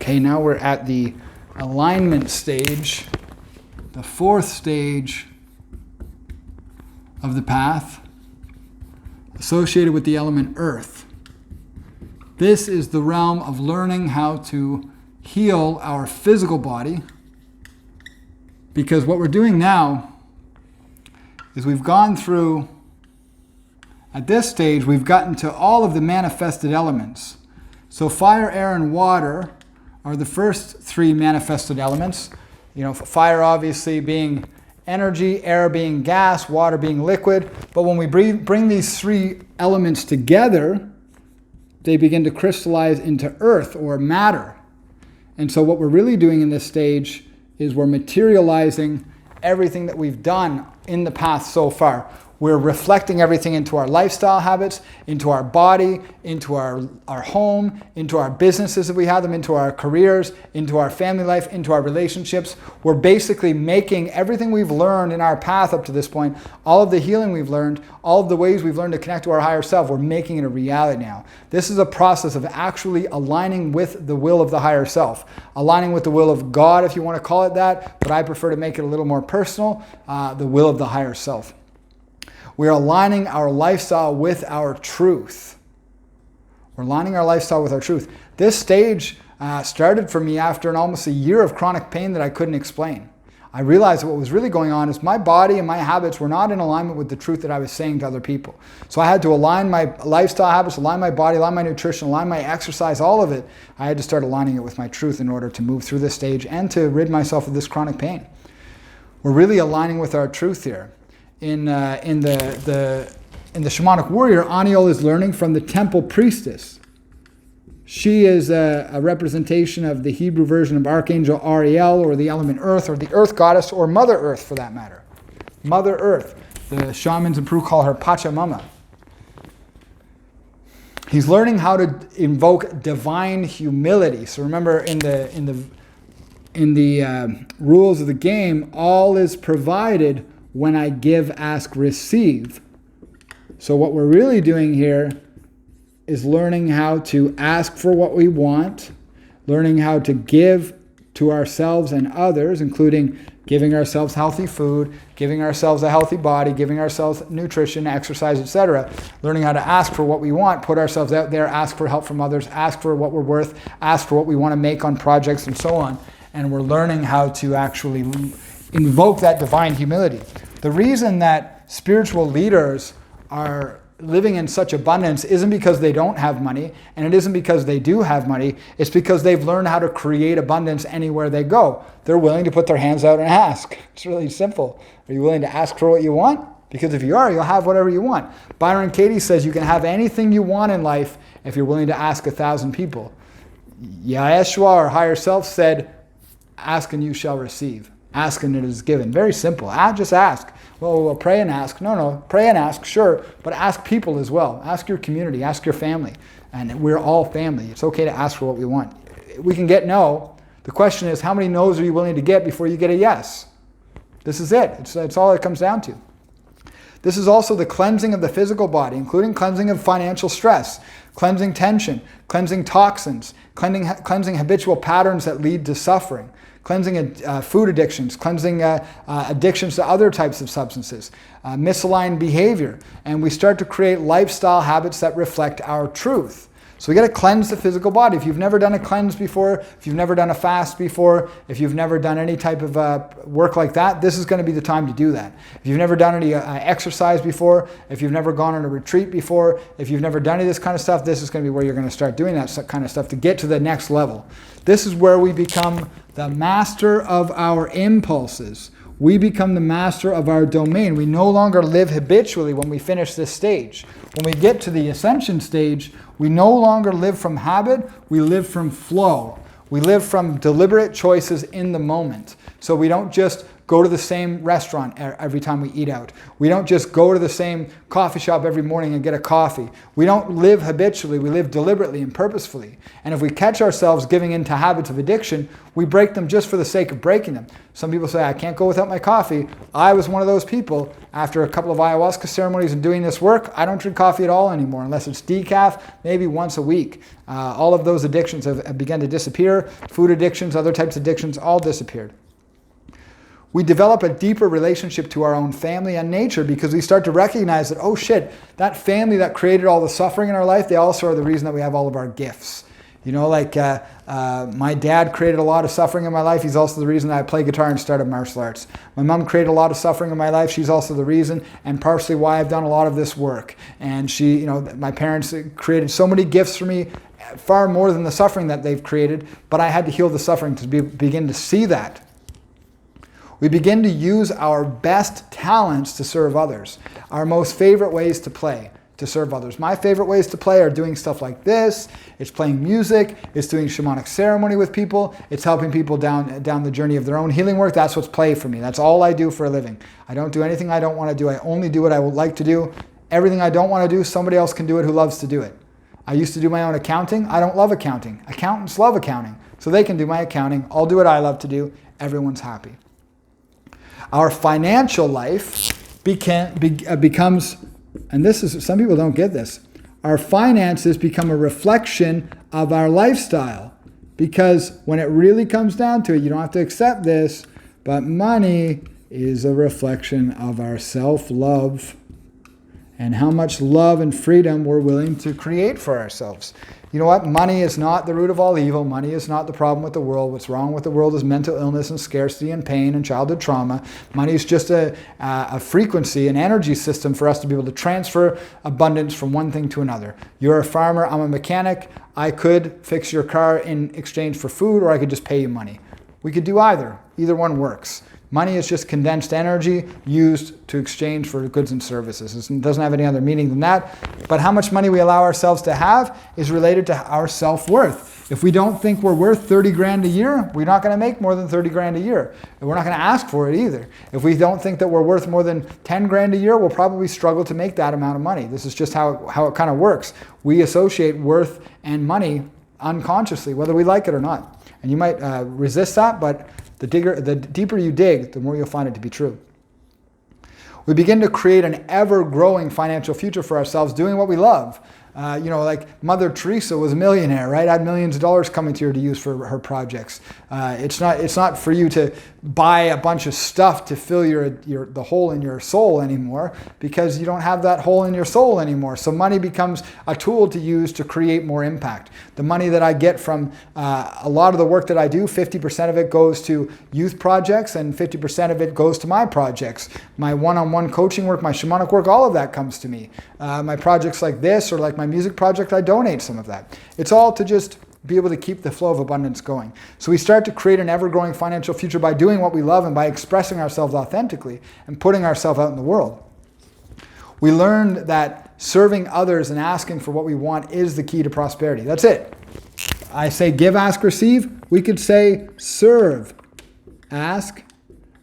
Okay, now we're at the alignment stage, the fourth stage of the path associated with the element earth. This is the realm of learning how to heal our physical body, because what we're doing now is we've gone through, at this stage, we've gotten to all of the manifested elements. So fire, air, and water are the first three manifested elements. You know, fire obviously being energy, air being gas, water being liquid. But when we bring these three elements together, they begin to crystallize into earth or matter. And so what we're really doing in this stage is we're materializing everything that we've done in the path so far. We're reflecting everything into our lifestyle habits, into our body, into our home, into our businesses if we have them, into our careers, into our family life, into our relationships. We're basically making everything we've learned in our path up to this point, all of the healing we've learned, all of the ways we've learned to connect to our higher self, we're making it a reality now. This is a process of actually aligning with the will of the higher self, aligning with the will of God, if you want to call it that, but I prefer to make it a little more personal, the will of the higher self. We're aligning our lifestyle with our truth. We're aligning our lifestyle with our truth. This stage started for me after almost a year of chronic pain that I couldn't explain. I realized that what was really going on is my body and my habits were not in alignment with the truth that I was saying to other people. So I had to align my lifestyle habits, align my body, align my nutrition, align my exercise, all of it. I had to start aligning it with my truth in order to move through this stage and to rid myself of this chronic pain. We're really aligning with our truth here. In the shamanic warrior, Aniel is learning from the temple priestess. She is a representation of the Hebrew version of Archangel Ariel, or the element earth, or the earth goddess, or Mother Earth for that matter. Mother Earth. The shamans in Peru call her Pachamama. He's learning how to invoke divine humility. So remember, in the rules of the game, all is provided when I give, ask, receive. So what we're really doing here is learning how to ask for what we want, learning how to give to ourselves and others, including giving ourselves healthy food, giving ourselves a healthy body, giving ourselves nutrition, exercise, etc. Learning how to ask for what we want, put ourselves out there, ask for help from others, ask for what we're worth, ask for what we want to make on projects, and so on. And we're learning how to actually invoke that divine humility. The reason that spiritual leaders are living in such abundance isn't because they don't have money, and it isn't because they do have money. It's because they've learned how to create abundance anywhere they go. They're willing to put their hands out and ask. It's really simple. Are you willing to ask for what you want? Because if you are, you'll have whatever you want. Byron Katie says you can have anything you want in life if you're willing to ask 1,000 people. Yeshua, our higher self, said, ask and you shall receive. Ask and it is given. Very simple. Just ask. Well, pray and ask. No. Pray and ask, sure. But ask people as well. Ask your community. Ask your family. And we're all family. It's okay to ask for what we want. We can get no. The question is, how many no's are you willing to get before you get a yes? This is it. It's all it comes down to. This is also the cleansing of the physical body, including cleansing of financial stress, cleansing tension, cleansing toxins, cleansing habitual patterns that lead to suffering, cleansing food addictions, cleansing addictions to other types of substances, misaligned behavior. And we start to create lifestyle habits that reflect our truth. So we got to cleanse the physical body. If you've never done a cleanse before, if you've never done a fast before, if you've never done any type of work like that, this is going to be the time to do that. If you've never done any exercise before, if you've never gone on a retreat before, if you've never done any of this kind of stuff, this is going to be where you're going to start doing that kind of stuff to get to the next level. This is where we become the master of our impulses. We become the master of our domain. We no longer live habitually when we finish this stage. When we get to the ascension stage, we no longer live from habit, we live from flow. We live from deliberate choices in the moment. So we don't just go to the same restaurant every time we eat out. We don't just go to the same coffee shop every morning and get a coffee. We don't live habitually, we live deliberately and purposefully. And if we catch ourselves giving into habits of addiction, we break them just for the sake of breaking them. Some people say, I can't go without my coffee. I was one of those people. After a couple of ayahuasca ceremonies and doing this work, I don't drink coffee at all anymore, unless it's decaf, maybe once a week. All of those addictions have begun to disappear. Food addictions, other types of addictions, all disappeared. We develop a deeper relationship to our own family and nature because we start to recognize that, oh shit, that family that created all the suffering in our life, they also are the reason that we have all of our gifts. You know, like my dad created a lot of suffering in my life. He's also the reason that I play guitar and started martial arts. My mom created a lot of suffering in my life. She's also the reason and partially why I've done a lot of this work. And she, you know, my parents created so many gifts for me, far more than the suffering that they've created, but I had to heal the suffering to begin to see that. We begin to use our best talents to serve others, our most favorite ways to play, to serve others. My favorite ways to play are doing stuff like this. It's playing music. It's doing shamanic ceremony with people. It's helping people down the journey of their own healing work. That's what's play for me. That's all I do for a living. I don't do anything I don't want to do. I only do what I would like to do. Everything I don't want to do, somebody else can do it who loves to do it. I used to do my own accounting. I don't love accounting. Accountants love accounting, so they can do my accounting. I'll do what I love to do. Everyone's happy. Our financial life becomes, and this is, some people don't get this, our finances become a reflection of our lifestyle. Because when it really comes down to it, you don't have to accept this, but money is a reflection of our self-love and how much love and freedom we're willing to create for ourselves. You know what? Money is not the root of all evil. Money is not the problem with the world. What's wrong with the world is mental illness and scarcity and pain and childhood trauma. Money is just a frequency, an energy system for us to be able to transfer abundance from one thing to another. You're a farmer, I'm a mechanic. I could fix your car in exchange for food, or I could just pay you money. We could do either. Either one works. Money is just condensed energy used to exchange for goods and services. It doesn't have any other meaning than that. But how much money we allow ourselves to have is related to our self-worth. If we don't think we're worth 30 grand a year, we're not going to make more than 30 grand a year. And we're not going to ask for it either. If we don't think that we're worth more than 10 grand a year, we'll probably struggle to make that amount of money. This is just how it kind of works. We associate worth and money unconsciously, whether we like it or not. And you might resist that, but the deeper you dig, the more you'll find it to be true. We begin to create an ever-growing financial future for ourselves doing what we love. Like Mother Teresa was a millionaire, right? Had millions of dollars coming to her to use for her projects. It's not for you to buy a bunch of stuff to fill the hole in your soul anymore, because you don't have that hole in your soul anymore. So money becomes a tool to use to create more impact. The money that I get from a lot of the work that I do, 50% of it goes to youth projects and 50% of it goes to my projects. My one-on-one coaching work, my shamanic work, all of that comes to me. My projects like this, or like my music project, I donate some of that. It's all to just be able to keep the flow of abundance going. So we start to create an ever-growing financial future by doing what we love and by expressing ourselves authentically and putting ourselves out in the world. We learned that serving others and asking for what we want is the key to prosperity. That's it. I say give, ask, receive. We could say serve, ask,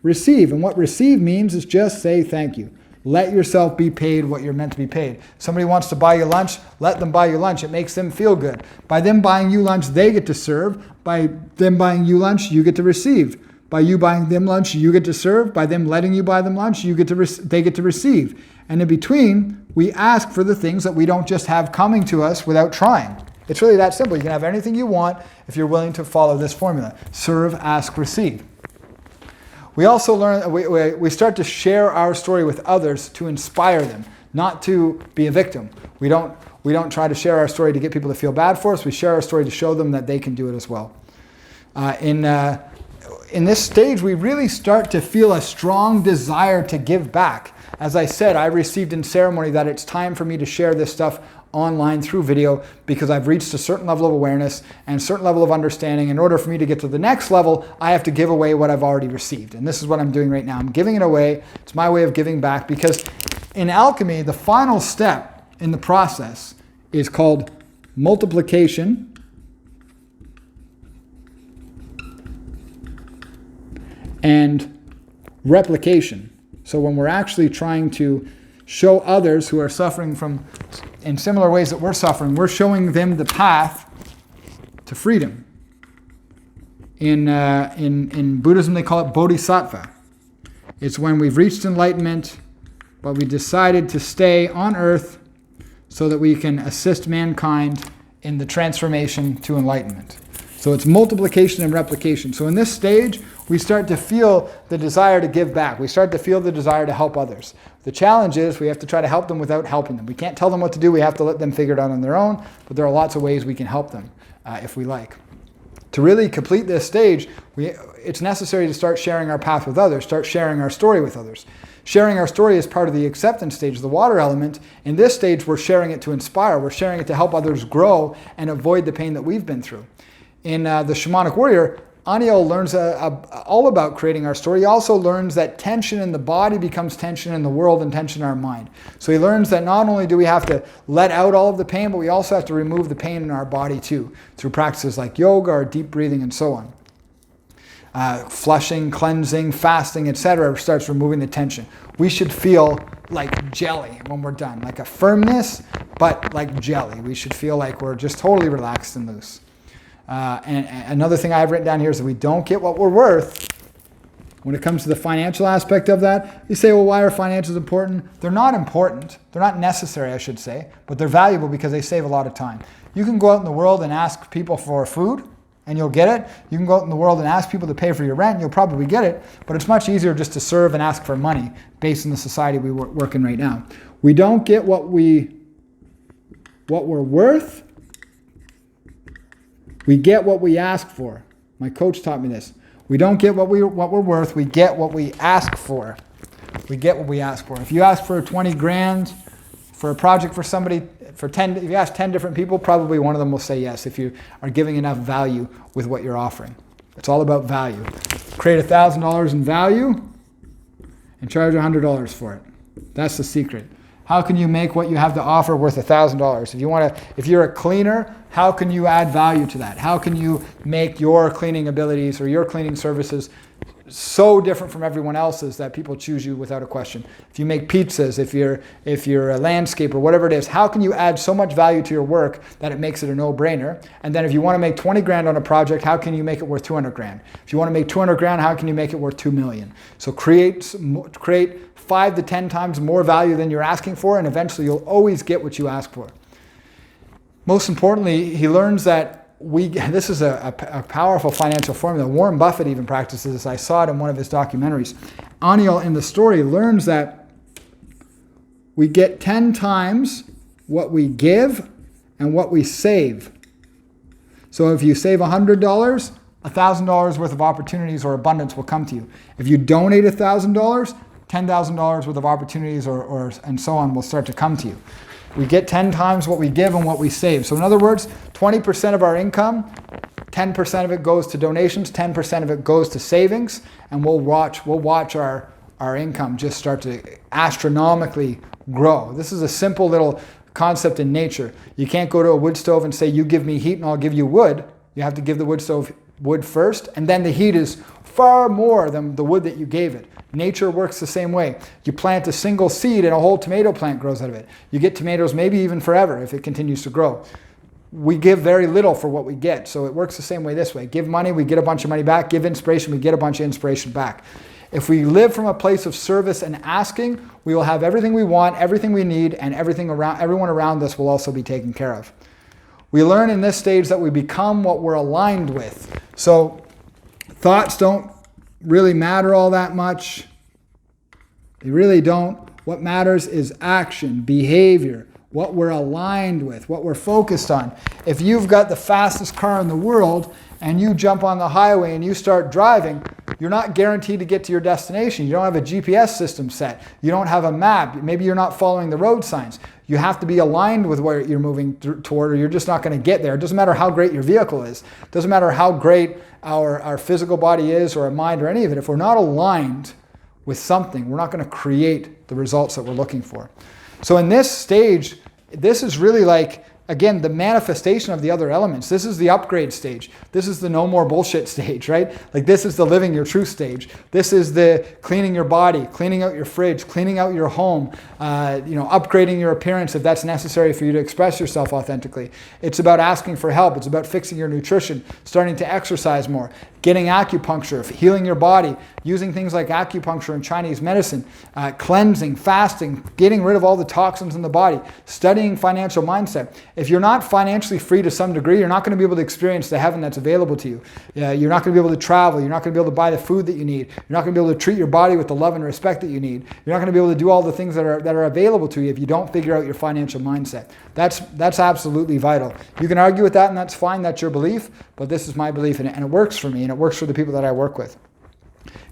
receive. And what receive means is just say thank you. Let yourself be paid what you're meant to be paid. Somebody wants to buy you lunch, let them buy you lunch. It makes them feel good. By them buying you lunch, they get to serve. By them buying you lunch, you get to receive. By you buying them lunch, you get to serve. By them letting you buy them lunch, they get to receive. And in between, we ask for the things that we don't just have coming to us without trying. It's really that simple. You can have anything you want if you're willing to follow this formula. Serve, ask, receive. We also learn, we start to share our story with others to inspire them, not to be a victim. We don't try to share our story to get people to feel bad for us. We share our story to show them that they can do it as well. In this stage, we really start to feel a strong desire to give back. As I said, I received in ceremony that it's time for me to share this stuff online through video, because I've reached a certain level of awareness and a certain level of understanding. In order for me to get to the next level, I have to give away what I've already received. And this is what I'm doing right now. I'm giving it away. It's my way of giving back, because in alchemy, the final step in the process is called multiplication and replication. So when we're actually trying to show others who are suffering from, in similar ways that we're suffering, we're showing them the path to freedom. In Buddhism, they call it bodhisattva. It's when we've reached enlightenment, but we decided to stay on earth so that we can assist mankind in the transformation to enlightenment. So it's multiplication and replication. So in this stage, we start to feel the desire to give back. We start to feel the desire to help others. The challenge is we have to try to help them without helping them. We can't tell them what to do. We have to let them figure it out on their own. But there are lots of ways we can help them if we like. To really complete this stage, it's necessary to start sharing our path with others, start sharing our story with others. Sharing our story is part of the acceptance stage, the water element. In this stage, we're sharing it to inspire. We're sharing it to help others grow and avoid the pain that we've been through. In the Shamanic Warrior, Aniel learns all about creating our story. He also learns that tension in the body becomes tension in the world and tension in our mind. So he learns that not only do we have to let out all of the pain, but we also have to remove the pain in our body too, through practices like yoga or deep breathing and so on. Flushing, cleansing, fasting, etc. starts removing the tension. We should feel like jelly when we're done, like a firmness, but like jelly. We should feel like we're just totally relaxed and loose. And another thing I've written down here is that we don't get what we're worth. When it comes to the financial aspect of that, you say, well, why are financials important? They're not important. They're not necessary, I should say, but they're valuable because they save a lot of time. You can go out in the world and ask people for food, and you'll get it. You can go out in the world and ask people to pay for your rent, and you'll probably get it, but it's much easier just to serve and ask for money based on the society we work in right now. We don't get what we're worth. We get what we ask for. My coach taught me this. We don't get what we're worth. We get what we ask for. We get what we ask for. If you ask for 20 grand for a project for somebody, if you ask 10 different people, probably one of them will say yes if you are giving enough value with what you're offering. It's all about value. Create $1,000 in value and charge $100 for it. That's the secret. How can you make what you have to offer worth $1,000? If you're a cleaner, how can you add value to that? How can you make your cleaning abilities or your cleaning services so different from everyone else's that people choose you without a question? If you make pizzas, if you're a landscaper, whatever it is, how can you add so much value to your work that it makes it a no-brainer? And then if you want to make 20 grand on a project, how can you make it worth 200 grand? If you want to make 200 grand, how can you make it worth 2 million? So create 5 to 10 times more value than you're asking for, and eventually you'll always get what you ask for. Most importantly, he learns that this is a powerful financial formula. Warren Buffett even practices this. I saw it in one of his documentaries. Aniel in the story learns that we get 10 times what we give and what we save. So if you save $100, $1,000 worth of opportunities or abundance will come to you. If you donate $1,000, $10,000 worth of opportunities or and so on will start to come to you. We get 10 times what we give and what we save. So in other words, 20% of our income, 10% of it goes to donations, 10% of it goes to savings, and we'll watch our income just start to astronomically grow. This is a simple little concept in nature. You can't go to a wood stove and say, you give me heat and I'll give you wood. You have to give the wood stove wood first, and then the heat is far more than the wood that you gave it. Nature works the same way. You plant a single seed and a whole tomato plant grows out of it. You get tomatoes maybe even forever if it continues to grow. We give very little for what we get, so it works the same way this way. Give money, we get a bunch of money back. Give inspiration, we get a bunch of inspiration back. If we live from a place of service and asking, we will have everything we want, everything we need, and everyone around us will also be taken care of. We learn in this stage that we become what we're aligned with. So thoughts don't really matter all that much. They really don't. What matters is action, behavior, what we're aligned with, what we're focused on. If you've got the fastest car in the world and you jump on the highway and you start driving, you're not guaranteed to get to your destination. You don't have a GPS system set. You don't have a map. Maybe you're not following the road signs. You have to be aligned with where you're moving toward, or you're just not going to get there. It doesn't matter how great your vehicle is. It doesn't matter how great our physical body is or our mind or any of it. If we're not aligned with something, we're not going to create the results that we're looking for. So in this stage, this is really like again, the manifestation of the other elements. This is the upgrade stage. This is the no more bullshit stage, right? Like this is the living your truth stage. This is the cleaning your body, cleaning out your fridge, cleaning out your home, upgrading your appearance if that's necessary for you to express yourself authentically. It's about asking for help. It's about fixing your nutrition, starting to exercise more, getting acupuncture, healing your body, using things like acupuncture and Chinese medicine, cleansing, fasting, getting rid of all the toxins in the body, studying financial mindset. If you're not financially free to some degree, you're not going to be able to experience the heaven that's available to you. You're not going to be able to travel. You're not going to be able to buy the food that you need. You're not going to be able to treat your body with the love and respect that you need. You're not going to be able to do all the things that are available to you if you don't figure out your financial mindset. That's absolutely vital. You can argue with that, and that's fine. That's your belief, but this is my belief, and it works for me, and it works for the people that I work with.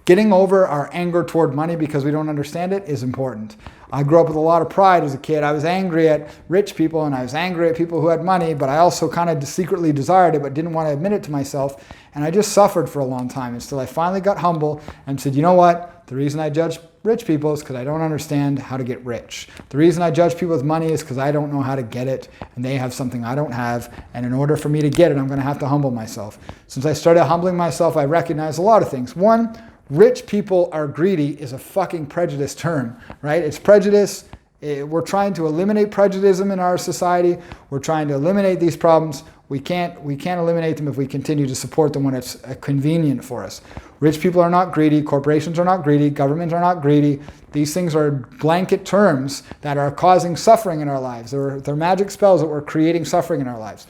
Getting over our anger toward money because we don't understand it is important. I grew up with a lot of pride as a kid. I was angry at rich people and I was angry at people who had money, but I also kind of secretly desired it but didn't want to admit it to myself. And I just suffered for a long time until I finally got humble and said, you know what? The reason I judge rich people is because I don't understand how to get rich. The reason I judge people with money is because I don't know how to get it, and they have something I don't have, and in order for me to get it, I'm going to have to humble myself. Since I started humbling myself, I recognize a lot of things. One, rich people are greedy is a fucking prejudice term, right? It's prejudice. We're trying to eliminate prejudice in our society. We're trying to eliminate these problems. We can't eliminate them if we continue to support them when it's convenient for us. Rich people are not greedy. Corporations are not greedy. Governments are not greedy. These things are blanket terms that are causing suffering in our lives. They're magic spells that were creating suffering in our lives.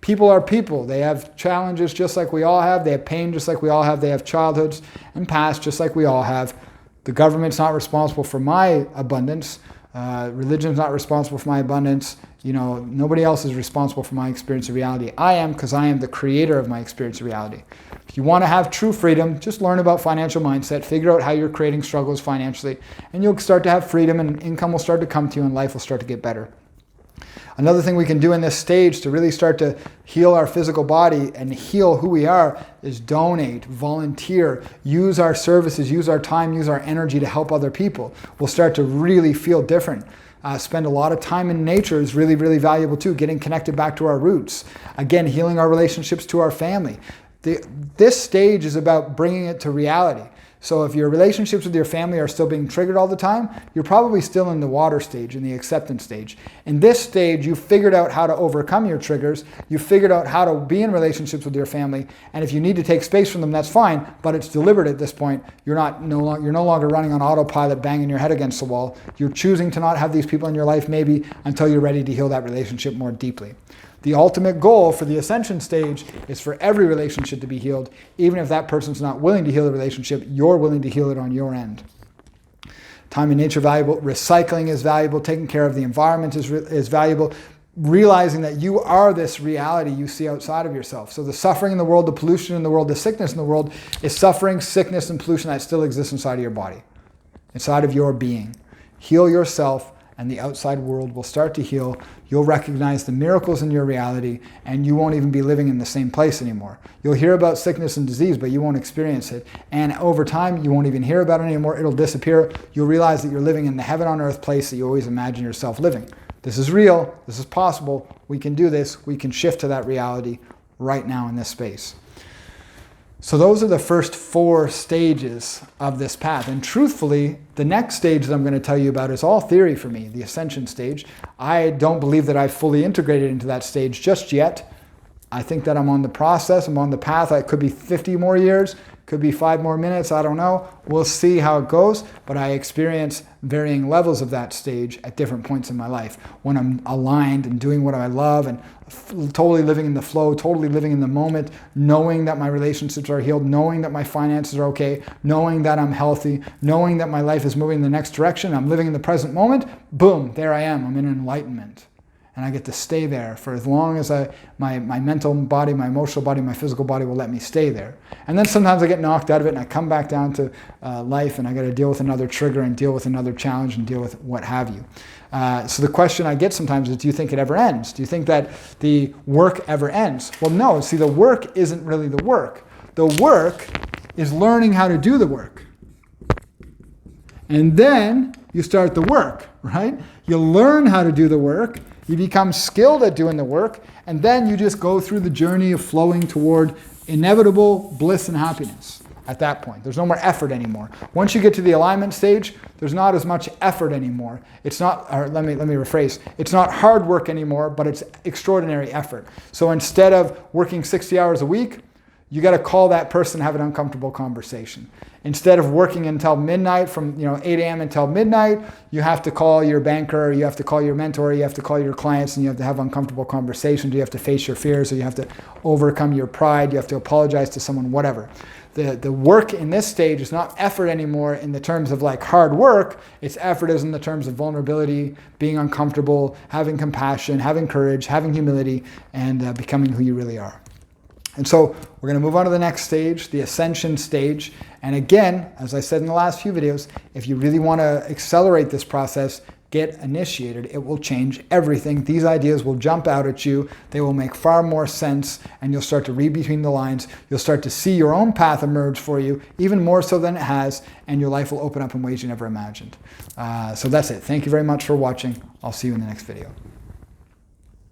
People are people. They have challenges just like we all have. They have pain just like we all have. They have childhoods and past just like we all have. The government's not responsible for my abundance. Religion's not responsible for my abundance. Nobody else is responsible for my experience of reality. I am, because I am the creator of my experience of reality. If you want to have true freedom, just learn about financial mindset, figure out how you're creating struggles financially, and you'll start to have freedom, and income will start to come to you, and life will start to get better. Another thing we can do in this stage to really start to heal our physical body and heal who we are is donate, volunteer, use our services, use our time, use our energy to help other people. We'll start to really feel different. Spend a lot of time in nature is really, really valuable too, getting connected back to our roots. Again, healing our relationships to our family. This stage is about bringing it to reality. So if your relationships with your family are still being triggered all the time, you're probably still in the water stage, in the acceptance stage. In this stage, you figured out how to overcome your triggers. You figured out how to be in relationships with your family. And if you need to take space from them, that's fine, but it's deliberate at this point. You're no longer running on autopilot, banging your head against the wall. You're choosing to not have these people in your life maybe until you're ready to heal that relationship more deeply. The ultimate goal for the ascension stage is for every relationship to be healed. Even if that person's not willing to heal the relationship, you're willing to heal it on your end. Time and nature valuable. Recycling is valuable. Taking care of the environment is valuable. Realizing that you are this reality you see outside of yourself. So the suffering in the world, the pollution in the world, the sickness in the world is suffering, sickness, and pollution that still exists inside of your body, inside of your being. Heal yourself, and the outside world will start to heal. You'll recognize the miracles in your reality, and you won't even be living in the same place anymore. You'll hear about sickness and disease, but you won't experience it. And over time, you won't even hear about it anymore. It'll disappear. You'll realize that you're living in the heaven on earth place that you always imagine yourself living. This is real. This is possible. We can do this. We can shift to that reality right now in this space. So those are the first 4 stages of this path. And truthfully, the next stage that I'm going to tell you about is all theory for me, the ascension stage. I don't believe that I've fully integrated into that stage just yet. I think that I'm on the process, I'm on the path. It could be 50 more years, could be 5 more minutes, I don't know. We'll see how it goes, but I experience varying levels of that stage at different points in my life. When I'm aligned and doing what I love and totally living in the flow, totally living in the moment, knowing that my relationships are healed, knowing that my finances are okay, knowing that I'm healthy, knowing that my life is moving in the next direction, I'm living in the present moment, boom, there I am, I'm in enlightenment. And I get to stay there for as long as my mental body, my emotional body, my physical body will let me stay there. And then sometimes I get knocked out of it and I come back down to life and I got to deal with another trigger and deal with another challenge and deal with what have you. So the question I get sometimes is, do you think it ever ends? Do you think that the work ever ends? Well, no. See, the work isn't really the work. The work is learning how to do the work. And then you start the work, right? You learn how to do the work. You become skilled at doing the work, and then you just go through the journey of flowing toward inevitable bliss and happiness. At that point, there's no more effort anymore. Once you get to the alignment stage, there's not as much effort anymore. It's not, or let me rephrase, it's not hard work anymore, but it's extraordinary effort. So instead of working 60 hours a week, you got to call that person, have an uncomfortable conversation. Instead of working until midnight, from 8 a.m. until midnight, you have to call your banker, you have to call your mentor, you have to call your clients, and you have to have uncomfortable conversations. You have to face your fears, or you have to overcome your pride. You have to apologize to someone, whatever. The work in this stage is not effort anymore in the terms of like hard work. It's effort is in the terms of vulnerability, being uncomfortable, having compassion, having courage, having humility, and becoming who you really are. And so we're going to move on to the next stage, the ascension stage. And again, as I said in the last few videos, if you really want to accelerate this process, get initiated. It will change everything. These ideas will jump out at you. They will make far more sense, and you'll start to read between the lines. You'll start to see your own path emerge for you, even more so than it has, and your life will open up in ways you never imagined. So that's it. Thank you very much for watching. I'll see you in the next video.